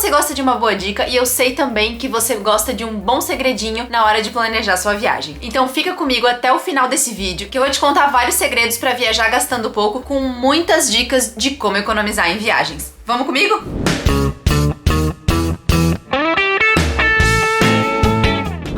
você gosta de uma boa dica e eu sei também que você gosta de um bom segredinho na hora de planejar sua viagem. Então fica comigo até o final desse vídeo, que eu vou te contar vários segredos para viajar gastando pouco, com muitas dicas de como economizar em viagens. Vamos comigo?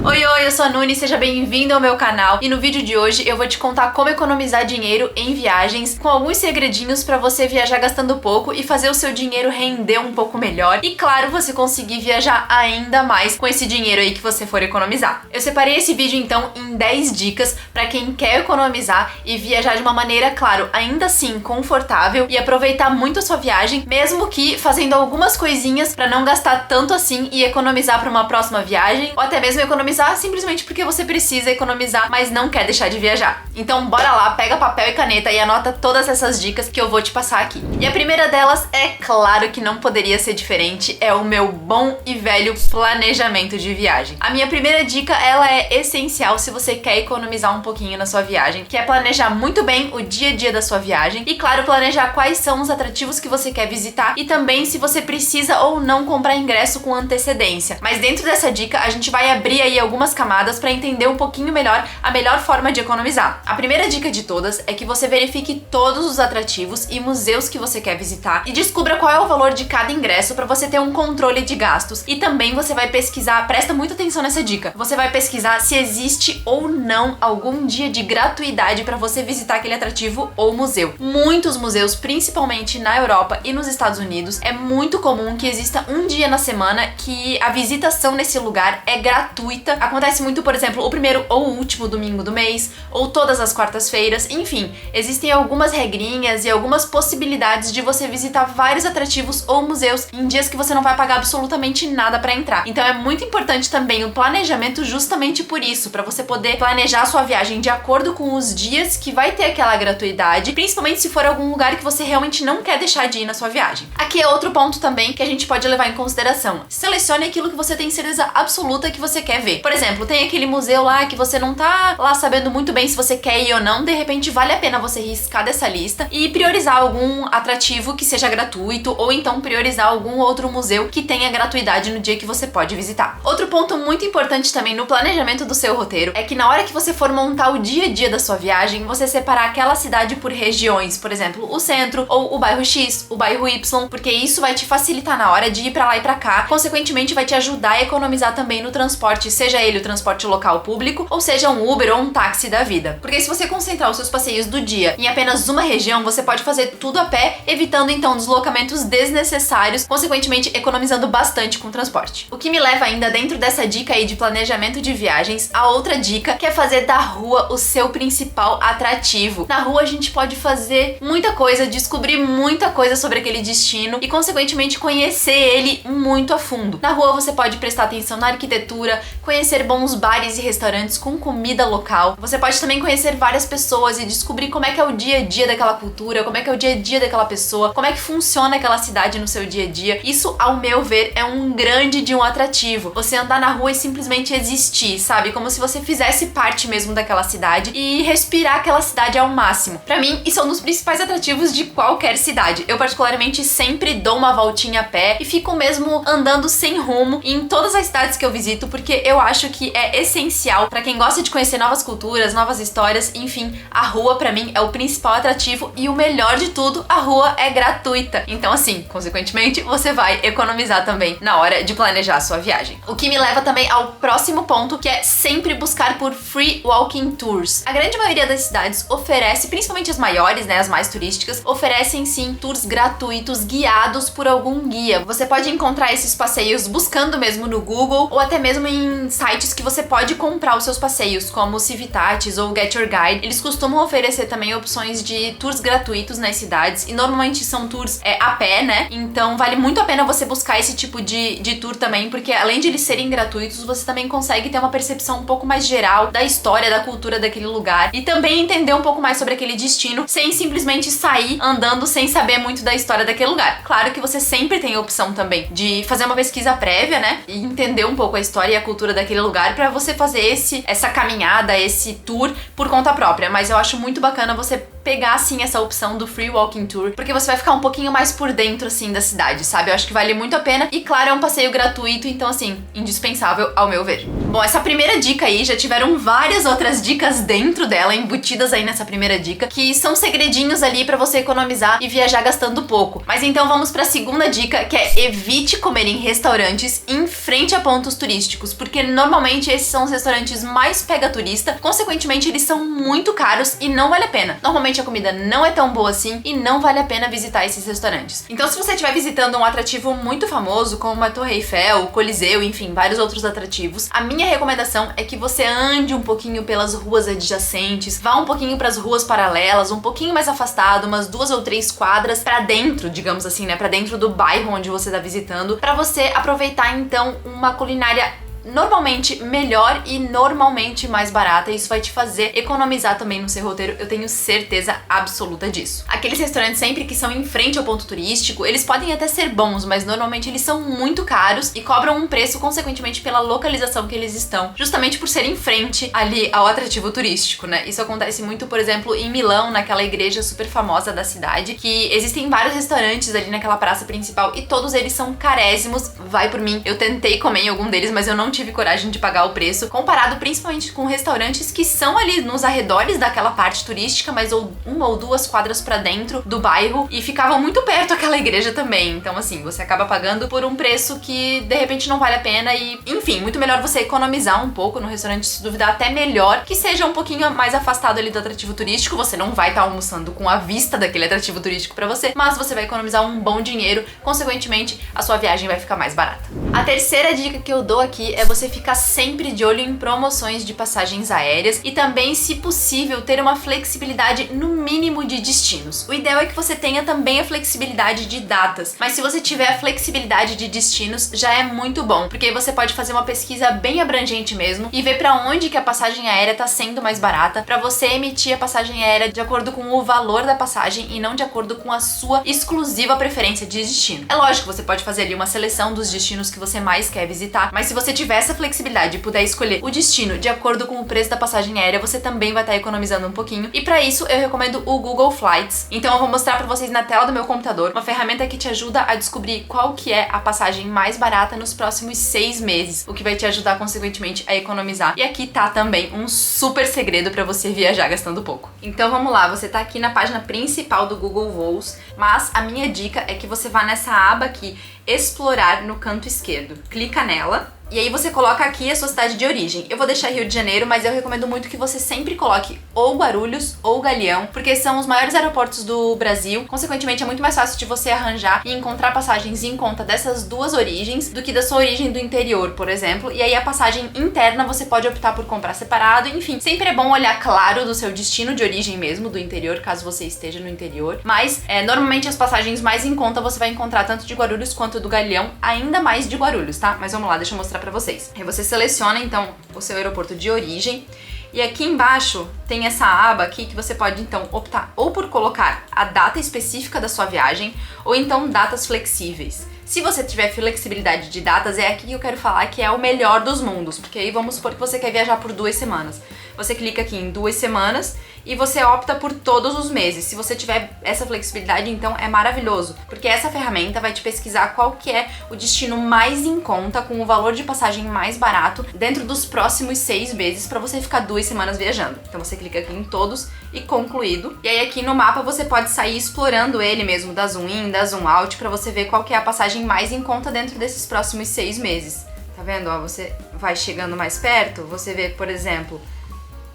Oi, eu sou a Nuni, seja bem-vindo ao meu canal e no vídeo de hoje eu vou te contar como economizar dinheiro em viagens com alguns segredinhos para você viajar gastando pouco e fazer o seu dinheiro render um pouco melhor e, claro, você conseguir viajar ainda mais com esse dinheiro aí que você for economizar. Eu separei esse vídeo então em 10 dicas para quem quer economizar e viajar de uma maneira, claro, ainda assim confortável e aproveitar muito a sua viagem, mesmo que fazendo algumas coisinhas para não gastar tanto assim e economizar para uma próxima viagem ou até mesmo economizar simplesmente porque você precisa economizar, mas não quer deixar de viajar. Então bora lá, pega papel e caneta e anota todas essas dicas que eu vou te passar aqui. E a primeira delas, é claro que não poderia ser diferente, é o meu bom e velho planejamento de viagem. A minha primeira dica, ela é essencial se você quer economizar um pouquinho na sua viagem, que é planejar muito bem o dia a dia da sua viagem e, claro, planejar quais são os atrativos que você quer visitar e também se você precisa ou não comprar ingresso com antecedência. Mas dentro dessa dica, a gente vai abrir aí algumas camadas para entender um pouquinho melhor a melhor forma de economizar. A primeira dica de todas é que você verifique todos os atrativos e museus que você quer visitar e descubra qual é o valor de cada ingresso para você ter um controle de gastos. E também você vai pesquisar, presta muita atenção nessa dica, você vai pesquisar se existe ou não algum dia de gratuidade para você visitar aquele atrativo ou museu. Muitos museus, principalmente na Europa e nos Estados Unidos, é muito comum que exista um dia na semana que a visitação nesse lugar é gratuita. Acontece muito, por exemplo, o primeiro ou o último domingo do mês, ou todas as quartas-feiras, enfim, existem algumas regrinhas e algumas possibilidades de você visitar vários atrativos ou museus em dias que você não vai pagar absolutamente nada para entrar. Então é muito importante também o planejamento justamente por isso, para você poder planejar a sua viagem de acordo com os dias que vai ter aquela gratuidade, principalmente se for algum lugar que você realmente não quer deixar de ir na sua viagem. Aqui é outro ponto também que a gente pode levar em consideração. Selecione aquilo que você tem certeza absoluta que você quer ver. Por exemplo, tem aquele museu lá que você não tá lá sabendo muito bem se você quer ir ou não, de repente vale a pena você riscar dessa lista e priorizar algum atrativo que seja gratuito ou então priorizar algum outro museu que tenha gratuidade no dia que você pode visitar. Outro ponto muito importante também no planejamento do seu roteiro é que na hora que você for montar o dia a dia da sua viagem, você separar aquela cidade por regiões, por exemplo, o centro ou o bairro X, o bairro Y, porque isso vai te facilitar na hora de ir pra lá e pra cá, consequentemente vai te ajudar a economizar também no transporte, seja ele o transporte local público, ou seja um Uber ou um táxi da vida. Porque se você concentrar os seus passeios do dia em apenas uma região, você pode fazer tudo a pé, evitando então deslocamentos desnecessários, consequentemente economizando bastante com o transporte. O que me leva ainda dentro dessa dica aí de planejamento de viagens, a outra dica que é fazer da rua o seu principal atrativo. Na rua a gente pode fazer muita coisa, descobrir muita coisa sobre aquele destino e consequentemente conhecer ele muito a fundo. Na rua você pode prestar atenção na arquitetura, conhecer bons bares e restaurantes com comida local. Você pode também conhecer várias pessoas e descobrir como é que é o dia a dia daquela cultura, como é que é o dia a dia daquela pessoa, como é que funciona aquela cidade no seu dia a dia. Isso, ao meu ver, é um grande de um atrativo. Você andar na rua e simplesmente existir, sabe? Como se você fizesse parte mesmo daquela cidade e respirar aquela cidade ao máximo. Pra mim, isso é um dos principais atrativos de qualquer cidade. Eu particularmente sempre dou uma voltinha a pé e fico mesmo andando sem rumo em todas as cidades que eu visito, porque eu acho que é essencial pra quem gosta de conhecer novas culturas, novas histórias, enfim, a rua pra mim é o principal atrativo e o melhor de tudo, a rua é gratuita. Então assim, consequentemente, você vai economizar também na hora de planejar a sua viagem. O que me leva também ao próximo ponto, que é sempre buscar por free walking tours. A grande maioria das cidades oferece, principalmente as maiores, né, as mais turísticas, oferecem sim tours gratuitos guiados por algum guia. Você pode encontrar esses passeios buscando mesmo no Google ou até mesmo em sites que você pode comprar os seus passeios, como o Civitatis ou o Get Your Guide. Eles costumam oferecer também opções de tours gratuitos nas cidades e normalmente são tours a pé, né? Então vale muito a pena você buscar esse tipo de tour também, porque além de eles serem gratuitos, você também consegue ter uma percepção um pouco mais geral da história, da cultura daquele lugar e também entender um pouco mais sobre aquele destino sem simplesmente sair andando sem saber muito da história daquele lugar. Claro que você sempre tem a opção também de fazer uma pesquisa prévia, né? E entender um pouco a história e a cultura daquele lugar pra você fazer essa caminhada, esse tour por conta própria, mas eu acho muito bacana você pegar, assim, essa opção do Free Walking Tour, porque você vai ficar um pouquinho mais por dentro, assim, da cidade, sabe? Eu acho que vale muito a pena e, claro, é um passeio gratuito, então, assim, indispensável ao meu ver. Bom, essa primeira dica aí, já tiveram várias outras dicas dentro dela, embutidas aí nessa primeira dica, que são segredinhos ali pra você economizar e viajar gastando pouco. Mas então vamos pra segunda dica, que é evite comer em restaurantes em frente a pontos turísticos, porque normalmente esses são os restaurantes mais pega turista, consequentemente eles são muito caros e não vale a pena. Normalmente a comida não é tão boa assim e não vale a pena visitar esses restaurantes. Então, se você estiver visitando um atrativo muito famoso, como a Torre Eiffel, o Coliseu, enfim, vários outros atrativos, a minha recomendação é que você ande um pouquinho pelas ruas adjacentes, vá um pouquinho para as ruas paralelas, um pouquinho mais afastado, umas 2 ou 3 quadras para dentro, digamos assim, né, para dentro do bairro onde você está visitando, para você aproveitar então uma culinária normalmente melhor e normalmente mais barata, e isso vai te fazer economizar também no seu roteiro, eu tenho certeza absoluta disso. Aqueles restaurantes sempre que são em frente ao ponto turístico, eles podem até ser bons, mas normalmente eles são muito caros e cobram um preço consequentemente pela localização que eles estão, justamente por ser em frente ali ao atrativo turístico, né? Isso acontece muito, por exemplo, em Milão, naquela igreja super famosa da cidade, que existem vários restaurantes ali naquela praça principal e todos eles são carésimos, vai por mim. Eu tentei comer em algum deles, mas eu não tive coragem de pagar o preço, comparado principalmente com restaurantes que são ali nos arredores daquela parte turística, mas uma ou 2 quadras pra dentro do bairro, e ficavam muito perto daquela igreja também. Então, assim, você acaba pagando por um preço que de repente não vale a pena e, enfim, muito melhor você economizar um pouco no restaurante, se duvidar até melhor que seja um pouquinho mais afastado ali do atrativo turístico. Você não vai estar almoçando com a vista daquele atrativo turístico pra você, mas você vai economizar um bom dinheiro, consequentemente a sua viagem vai ficar mais barata. A terceira dica que eu dou aqui é você ficar sempre de olho em promoções de passagens aéreas e também, se possível, ter uma flexibilidade no mínimo de destinos. O ideal é que você tenha também a flexibilidade de datas, mas se você tiver a flexibilidade de destinos, já é muito bom, porque aí você pode fazer uma pesquisa bem abrangente mesmo e ver pra onde que a passagem aérea tá sendo mais barata, pra você emitir a passagem aérea de acordo com o valor da passagem e não de acordo com a sua exclusiva preferência de destino. É lógico, você pode fazer ali uma seleção dos destinos que você mais quer visitar, mas se você tiver essa flexibilidade e puder escolher o destino de acordo com o preço da passagem aérea, você também vai estar economizando um pouquinho. E para isso eu recomendo o Google Flights. Então eu vou mostrar para vocês na tela do meu computador uma ferramenta que te ajuda a descobrir qual que é a passagem mais barata nos próximos 6 meses, o que vai te ajudar consequentemente a economizar. E aqui tá também um super segredo para você viajar gastando pouco. Então vamos lá, você tá aqui na página principal do Google Voos, mas a minha dica é que você vá nessa aba aqui, Explorar, no canto esquerdo. Clica nela. E aí você coloca aqui a sua cidade de origem. Eu vou deixar Rio de Janeiro, mas eu recomendo muito que você sempre coloque ou Guarulhos ou Galeão, porque são os maiores aeroportos do Brasil. Consequentemente, é muito mais fácil de você arranjar e encontrar passagens em conta dessas duas origens do que da sua origem do interior, por exemplo. E aí a passagem interna você pode optar por comprar separado. Enfim, sempre é bom olhar claro do seu destino de origem mesmo, do interior, caso você esteja no interior. Mas, normalmente as passagens mais em conta você vai encontrar tanto de Guarulhos quanto do Galeão, ainda mais de Guarulhos, tá? Mas vamos lá, deixa eu mostrar pra vocês. Aí você seleciona então o seu aeroporto de origem e aqui embaixo tem essa aba aqui que você pode então optar ou por colocar a data específica da sua viagem ou então datas flexíveis. Se você tiver flexibilidade de datas, é aqui que eu quero falar que é o melhor dos mundos, porque aí vamos supor que você quer viajar por 2 semanas. Você clica aqui em 2 semanas e você opta por todos os meses. Se você tiver essa flexibilidade, então é maravilhoso, porque essa ferramenta vai te pesquisar qual que é o destino mais em conta, com o valor de passagem mais barato, dentro dos próximos 6 meses, para você ficar 2 semanas viajando. Então você clica aqui em todos e concluído. E aí aqui no mapa você pode sair explorando ele mesmo, da zoom in, da zoom out, para você ver qual que é a passagem mais em conta dentro desses próximos 6 meses. Tá vendo? Ó, você vai chegando mais perto, você vê, por exemplo,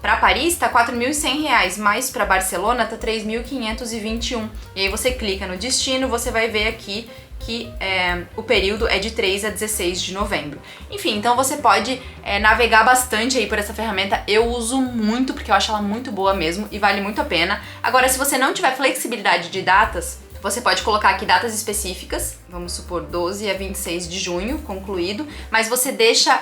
para Paris tá R$ 4.100, mas para Barcelona tá 3.521. E aí você clica no destino, você vai ver aqui que o período é de 3 a 16 de novembro. Enfim, então você pode navegar bastante aí por essa ferramenta. Eu uso muito porque eu acho ela muito boa mesmo e vale muito a pena. Agora, se você não tiver flexibilidade de datas, você pode colocar aqui datas específicas, vamos supor 12 a 26 de junho, concluído, mas você deixa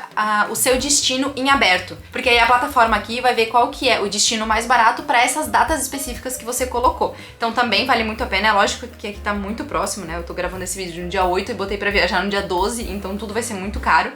o seu destino em aberto, porque aí a plataforma aqui vai ver qual que é o destino mais barato para essas datas específicas que você colocou. Então também vale muito a pena, é lógico que aqui tá muito próximo, né? Eu tô gravando esse vídeo no dia 8 e botei para viajar no dia 12, então tudo vai ser muito caro.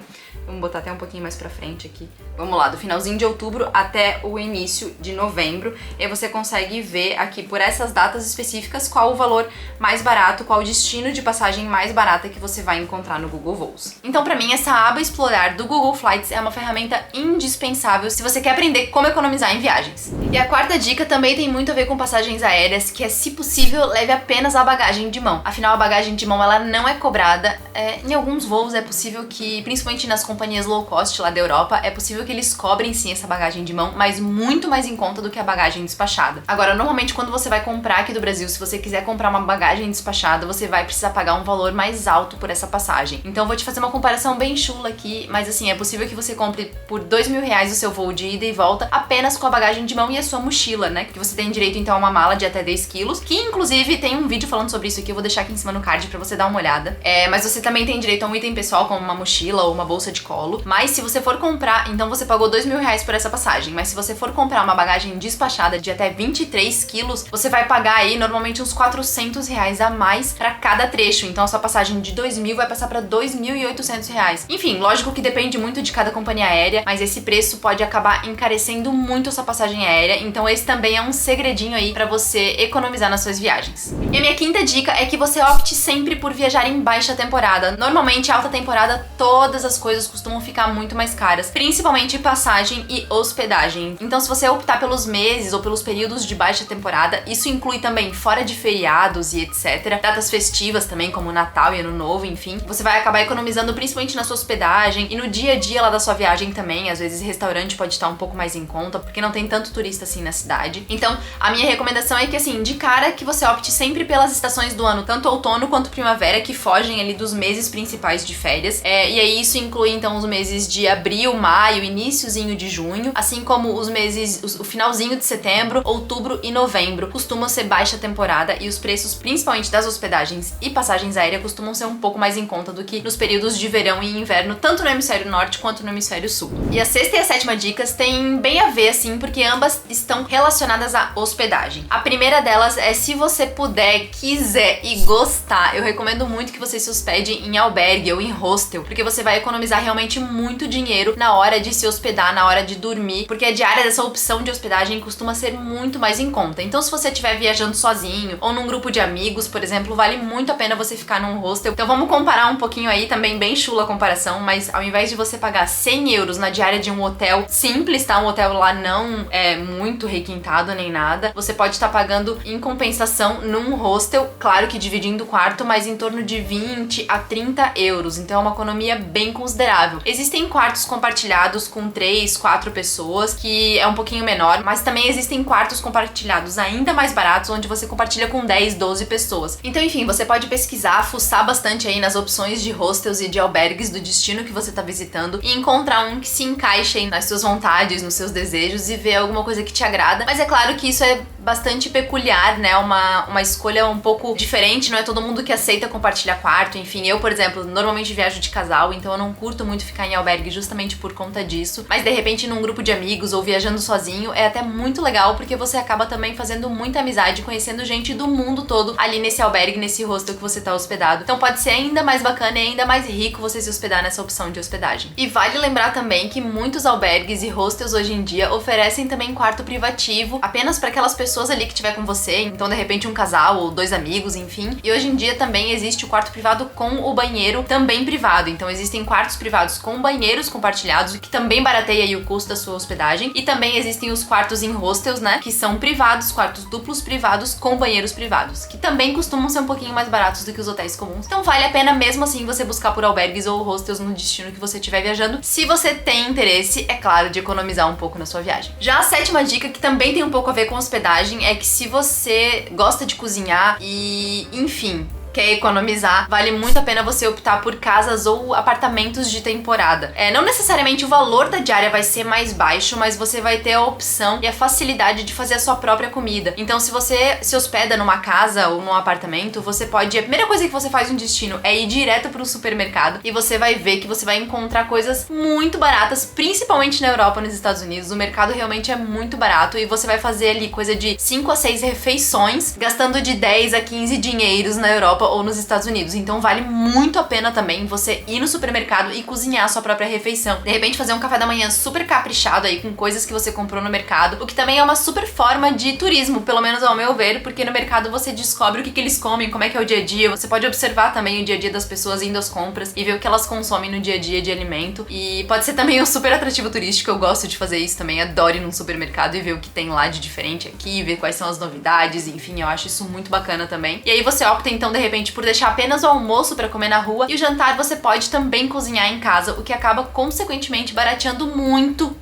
Vamos botar até um pouquinho mais pra frente aqui. Vamos lá, do finalzinho de outubro até o início de novembro. E aí você consegue ver aqui por essas datas específicas qual o valor mais barato, qual o destino de passagem mais barata que você vai encontrar no Google Voos. Então, pra mim, essa aba Explorar do Google Flights é uma ferramenta indispensável se você quer aprender como economizar em viagens. E a quarta dica também tem muito a ver com passagens aéreas, que é, se possível, leve apenas a bagagem de mão. Afinal, a bagagem de mão ela não é cobrada. Em alguns voos é possível que, principalmente nas companhias low cost lá da Europa, é possível que eles cobrem sim essa bagagem de mão, mas muito mais em conta do que a bagagem despachada. Agora, normalmente quando você vai comprar aqui do Brasil, se você quiser comprar uma bagagem despachada, você vai precisar pagar um valor mais alto por essa passagem. Então eu vou te fazer uma comparação bem chula aqui, mas assim, é possível que você compre por R$2.000 o seu voo de ida e volta apenas com a bagagem de mão e a sua mochila, né? Que você tem direito então a uma mala de até 10 quilos, que inclusive tem um vídeo falando sobre isso aqui, eu vou deixar aqui em cima no card pra você dar uma olhada. Mas você também tem direito a um item pessoal como uma mochila ou uma bolsa de colo. Mas se você for comprar, então você pagou R$2.000 por essa passagem, mas se você for comprar uma bagagem despachada de até 23 quilos, você vai pagar aí normalmente uns R$400 a mais pra cada trecho. Então a sua passagem de 2.000 vai passar pra R$2.800. Enfim, lógico que depende muito de cada companhia aérea, mas esse preço pode acabar encarecendo muito a sua passagem aérea. Então esse também é um segredinho aí pra você economizar nas suas viagens. E a minha quinta dica é que você opte sempre por viajar em baixa temporada. Normalmente, alta temporada, todas as coisas costumam ficar muito mais caras, principalmente passagem e hospedagem. Então, se você optar pelos meses ou pelos períodos de baixa temporada, isso inclui também fora de feriados e etc. Datas festivas também, como Natal e Ano Novo, enfim. Você vai acabar economizando principalmente na sua hospedagem e no dia a dia lá da sua viagem também. Às vezes, restaurante pode estar um pouco mais em conta, porque não tem tanto turista assim na cidade. Então, a minha recomendação é que, assim, de cara, que você opte sempre pelas estações do ano, tanto outono quanto primavera, que fogem ali dos meses principais de férias. E aí isso inclui então os meses de abril, maio, iniciozinho de junho, assim como os meses, o finalzinho de setembro, outubro e novembro costumam ser baixa temporada e os preços, principalmente das hospedagens e passagens aéreas, costumam ser um pouco mais em conta do que nos períodos de verão e inverno, tanto no hemisfério norte quanto no hemisfério sul. E a sexta e a sétima dicas têm bem a ver, assim, porque ambas estão relacionadas à hospedagem. A primeira delas é, se você puder, quiser e gostar, eu recomendo muito que você se hospede em albergue ou em hostel, porque você vai economizar realmente muito dinheiro na hora de se hospedar, na hora de dormir, porque a diária dessa opção de hospedagem costuma ser muito mais em conta. Então, se você estiver viajando sozinho ou num grupo de amigos, por exemplo, vale muito a pena você ficar num hostel. Então, vamos comparar um pouquinho aí, também bem chula a comparação, mas ao invés de você pagar 100 euros na diária de um hotel simples, tá? Um hotel lá não é muito requintado nem nada, você pode estar pagando em compensação num hostel, claro que dividindo o quarto, mas em torno de 20 a 30 euros. Então é uma economia bem considerável. Existem quartos compartilhados com 3, 4 pessoas, que é um pouquinho menor, mas também existem quartos compartilhados ainda mais baratos, onde você compartilha com 10, 12 pessoas. Então, enfim, você pode pesquisar, fuçar bastante aí nas opções de hostels e de albergues do destino que você tá visitando e encontrar um que se encaixe aí nas suas vontades, nos seus desejos e ver alguma coisa que te agrada. Mas é claro que isso é bastante peculiar, né? Uma escolha um pouco diferente, não é todo mundo que aceita compartilhar quarto. Enfim, eu, por exemplo, normalmente viajo de casal, então eu não curto muito ficar em albergue justamente por conta disso. Mas de repente num grupo de amigos ou viajando sozinho é até muito legal, porque você acaba também fazendo muita amizade, conhecendo gente do mundo todo ali nesse albergue, nesse hostel que você tá hospedado. Então pode ser ainda mais bacana e ainda mais rico você se hospedar nessa opção de hospedagem. E vale lembrar também que muitos albergues e hostels hoje em dia oferecem também quarto privativo apenas para aquelas pessoas ali que tiver com você, então de repente um casal ou 2 amigos, enfim. E hoje em dia também existe o quarto privado com o banheiro também privado, então existem quartos privados com banheiros compartilhados, o que também barateia aí o custo da sua hospedagem. E também existem os quartos em hostels, né, que são privados, quartos duplos privados com banheiros privados, que também costumam ser um pouquinho mais baratos do que os hotéis comuns. Então vale a pena mesmo assim você buscar por albergues ou hostels no destino que você estiver viajando, se você tem interesse, é claro, de economizar um pouco na sua viagem. Já a sétima dica, que também tem um pouco a ver com hospedagem, é que se você gosta de cozinhar e, enfim, quer economizar, vale muito a pena você optar por casas ou apartamentos de temporada. Não necessariamente o valor da diária vai ser mais baixo, mas você vai ter a opção e a facilidade de fazer a sua própria comida. Então, se você se hospeda numa casa ou num apartamento, você pode... A primeira coisa que você faz no destino é ir direto para um supermercado e você vai ver que você vai encontrar coisas muito baratas, principalmente na Europa, nos Estados Unidos. O mercado realmente é muito barato e você vai fazer ali coisa de 5 a 6 refeições, gastando de 10 a 15 dinheiros na Europa, Europa ou nos Estados Unidos. Então vale muito a pena também você ir no supermercado e cozinhar a sua própria refeição. De repente fazer um café da manhã super caprichado aí com coisas que você comprou no mercado, o que também é uma super forma de turismo, pelo menos ao meu ver, porque no mercado você descobre o que eles comem, como é que é o dia a dia, você pode observar também o dia a dia das pessoas indo às compras e ver o que elas consomem no dia a dia de alimento. E pode ser também um super atrativo turístico, eu gosto de fazer isso também, adoro ir num supermercado e ver o que tem lá de diferente aqui, ver quais são as novidades, enfim, eu acho isso muito bacana também. E aí você opta então de repente por deixar apenas o almoço pra comer na rua e o jantar você pode também cozinhar em casa, o que acaba consequentemente barateando muito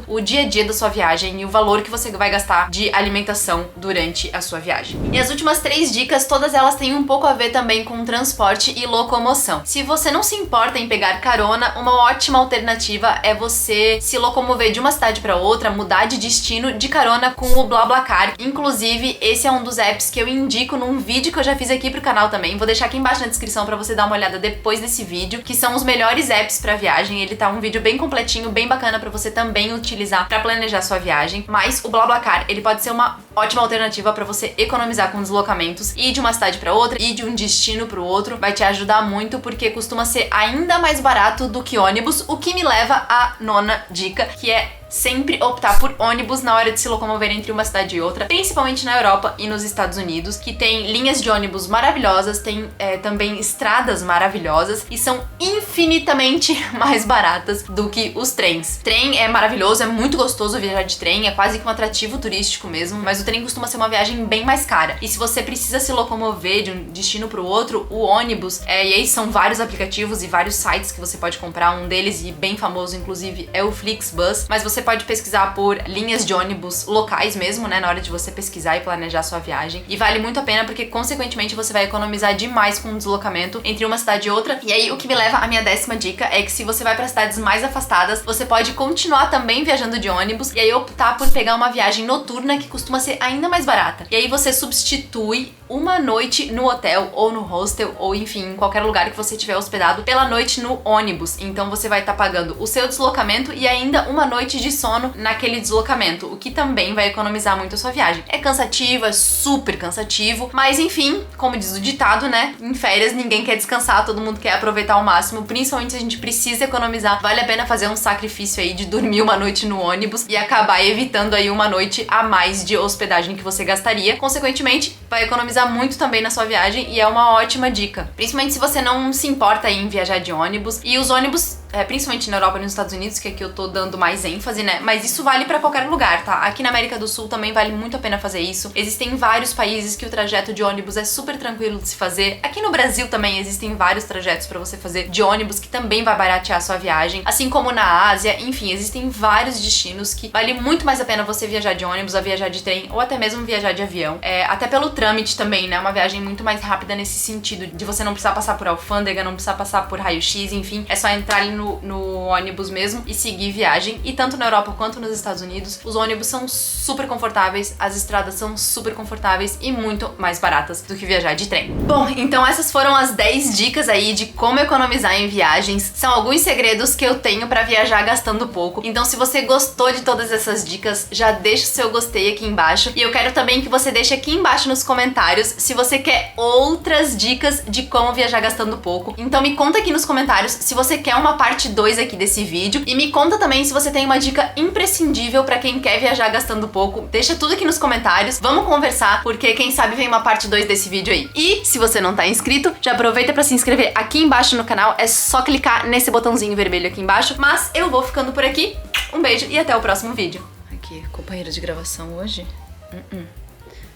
o dia a dia da sua viagem e o valor que você vai gastar de alimentação durante a sua viagem. E as últimas 3 dicas, todas elas têm um pouco a ver também com transporte e locomoção. Se você não se importa em pegar carona, uma ótima alternativa é você se locomover de uma cidade para outra, mudar de destino de carona com o BlaBlaCar. Inclusive, esse é um dos apps que eu indico num vídeo que eu já fiz aqui pro canal também. Vou deixar aqui embaixo na descrição para você dar uma olhada depois desse vídeo, que são os melhores apps para viagem. Ele tá um vídeo bem completinho, bem bacana para você também utilizar para planejar sua viagem. Mas o BlaBlaCar, ele pode ser uma ótima alternativa para você economizar com deslocamentos, ir de uma cidade para outra, ir de um destino para o outro. Vai te ajudar muito porque costuma ser ainda mais barato do que ônibus, o que me leva à 9ª dica, que é sempre optar por ônibus na hora de se locomover entre uma cidade e outra, principalmente na Europa e nos Estados Unidos, que tem linhas de ônibus maravilhosas, tem também estradas maravilhosas e são infinitamente mais baratas do que os trens. Trem é maravilhoso, é muito gostoso viajar de trem, é quase que um atrativo turístico mesmo, mas o trem costuma ser uma viagem bem mais cara. E se você precisa se locomover de um destino para o outro, o ônibus, e aí são vários aplicativos e vários sites que você pode comprar, um deles e bem famoso inclusive é o Flixbus, mas você pode pesquisar por linhas de ônibus locais mesmo, né, na hora de você pesquisar e planejar sua viagem. E vale muito a pena porque, consequentemente, você vai economizar demais com o deslocamento entre uma cidade e outra. E aí, o que me leva à minha 10ª dica é que se você vai para cidades mais afastadas, você pode continuar também viajando de ônibus e aí optar por pegar uma viagem noturna que costuma ser ainda mais barata. E aí você substitui uma noite no hotel ou no hostel ou enfim, em qualquer lugar que você estiver hospedado pela noite no ônibus. Então você vai estar pagando o seu deslocamento e ainda uma noite de sono naquele deslocamento, o que também vai economizar muito a sua viagem. É cansativo, é super cansativo, mas enfim, como diz o ditado, né? Em férias ninguém quer descansar, todo mundo quer aproveitar ao máximo, principalmente se a gente precisa economizar. Vale a pena fazer um sacrifício aí de dormir uma noite no ônibus e acabar evitando aí uma noite a mais de hospedagem que você gastaria. Consequentemente, vai economizar muito também na sua viagem e é uma ótima dica. Principalmente se você não se importa aí em viajar de ônibus. E os ônibus, principalmente na Europa e nos Estados Unidos, que aqui eu tô dando mais ênfase, né? Mas isso vale pra qualquer lugar, tá? Aqui na América do Sul também vale muito a pena fazer isso. Existem vários países que o trajeto de ônibus é super tranquilo de se fazer. Aqui no Brasil também existem vários trajetos pra você fazer de ônibus que também vai baratear a sua viagem. Assim como na Ásia, enfim, existem vários destinos que vale muito mais a pena você viajar de ônibus, a viajar de trem ou até mesmo viajar de avião. Até pelo trâmite também, né? Uma viagem muito mais rápida nesse sentido, de você não precisar passar por alfândega, não precisar passar por raio-x, enfim. É só entrar ali no ônibus mesmo e seguir viagem. E tanto na Europa quanto nos Estados Unidos, os ônibus são super confortáveis, as estradas são super confortáveis e muito mais baratas do que viajar de trem. Bom, então essas foram as 10 dicas aí de como economizar em viagens. São alguns segredos que eu tenho pra viajar gastando pouco. Então se você gostou de todas essas dicas, já deixa o seu gostei aqui embaixo. E eu quero também que você deixe aqui embaixo nos comentários se você quer outras dicas de como viajar gastando pouco. Então me conta aqui nos comentários se você quer uma parte 2 aqui desse vídeo. E me conta também se você tem uma dica imprescindível pra quem quer viajar gastando pouco. Deixa tudo aqui nos comentários. Vamos conversar, porque quem sabe vem uma parte 2 desse vídeo aí. E se você não tá inscrito, já aproveita pra se inscrever aqui embaixo no canal. É só clicar nesse botãozinho vermelho aqui embaixo. Mas eu vou ficando por aqui. Um beijo e até o próximo vídeo. Aqui, companheiro de gravação hoje.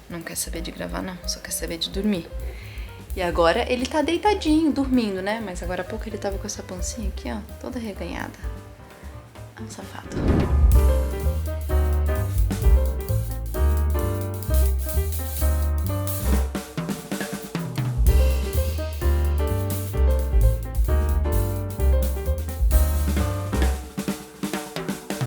Não quer saber de gravar, não. Só quer saber de dormir. E agora ele tá deitadinho, dormindo, né? Mas agora há pouco ele tava com essa pancinha aqui, ó, toda reganhada. É um safado.